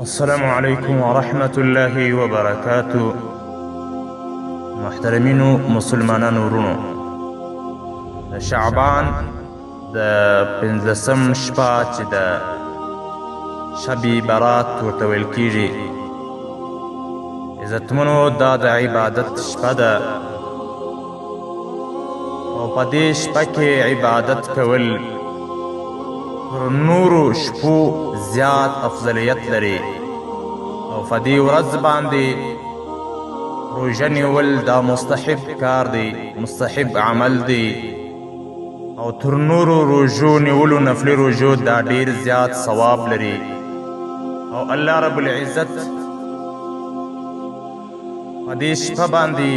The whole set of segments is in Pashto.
السلام عليكم ورحمة الله وبركاته. محترمینو مسلمانانو ورونو، د شعبان د 15 شپه چې د شب برات ورته ویل کیږي، عزتمنو دا د عبادت شپه ده او په دې شپه کې عبادت کول پر نورو شپو زیات افضلیت لري او په دې ورځ باندې روژه نیول دا مستحب کار دی، مستحب عمل دی او تر نورو روژو نیولو نفلي روژو دا ډیر زیات ثواب لري او الله رب العزت په دې شپه باندې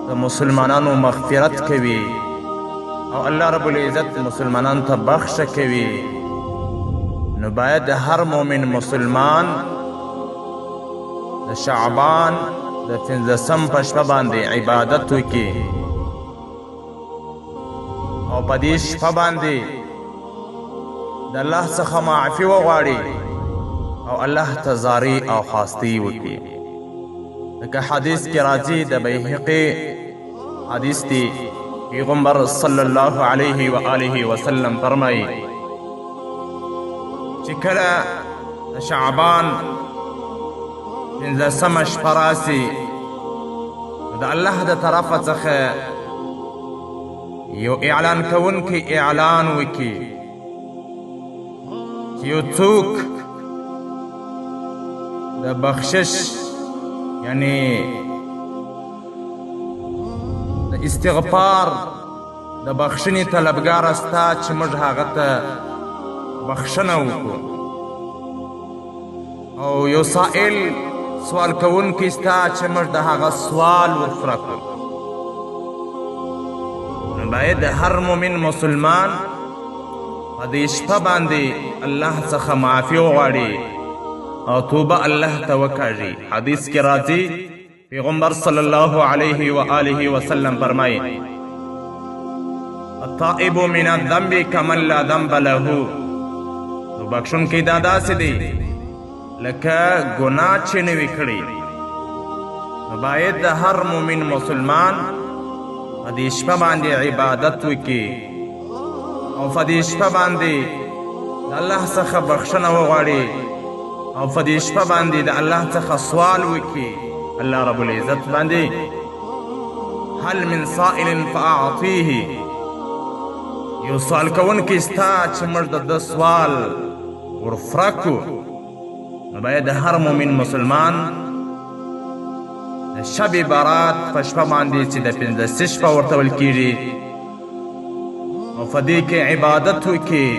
د مسلمانانو مغفرت کوي او الله رب العزت مسلمانانو ته بخښه کوي. نو باید هر مؤمن مسلمان د شعبان د 15 په شپه باندې عبادت وکړي او په دې شپه باندې د الله څخه معافي وغواړي او الله ته زاري او خواستي وکړي. لکه حدیث کې راځي، د بیهقي حدیث دی، پیغمبر صلی الله علیه و آله وسلم فرمایي چې کله د شعبان 15 شپه راسي، د الله د طرفه څخه یو اعلان کوونکی اعلان وکړي چې یو څوک د بخشش یعنی د استغفار د بخښنې طلبګار ستا چې موږ هغه ته بخښنه وکړو، او یو سائل سوال کوونکی ستا چې موږ د هغه سوال ورپوره کړو. نو باید هر مؤمن مسلمان په دې شپه باندې الله څخه معافي وغواړي او توبه الله ته وکړي. حدیث کې راځي، پیغمبر صلی الله علیه و آله وسلم فرمایي، التائب من الذنب کمن لا ذنب له. نو بخښونکی دا داسې دی لکه ګناه چې نه وي کړی. نو باید د هر مؤمن مسلمان په دې شپه باندې عبادت وکړي او په دې شپه باندې د الله څخه بخښنه وغواړي او په دې شپه باندې د الله څخه سوال وکړي الله رب العزت باندې، هل من سائل فاعطیه. یو سوال کوونکی ستا چې موږ د سوال ورپوره کړو. نو باید هر مؤمن مسلمان د شب برات په شپه باندې چې د 15 شپه ورته ویل کیږي او په دې کې عبادت وکړي،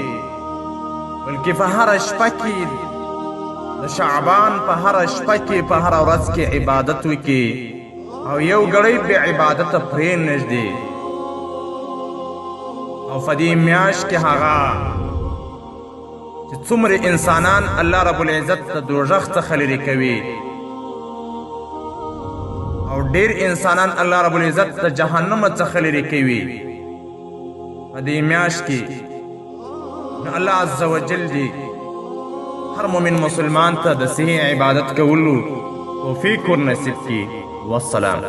بلکې په هره شپه کې د شعبان په هره شپه کې په هره ورځ کې عبادت وکړي او یو ګړی بې عبادته پرېنږدي او په دې میاشت کې هغه چې څومره انسانان الله رب العزت د دوزخ څخه لرې کوي او ډېر انسانان الله رب العزت د جهنم څخه لرې کوي په دې میاشت کې. نو الله عز وجل دې هر مؤمن مسلمان ته د صحیح عبادت کولو توفیق ور نصیب کړي. والسلام.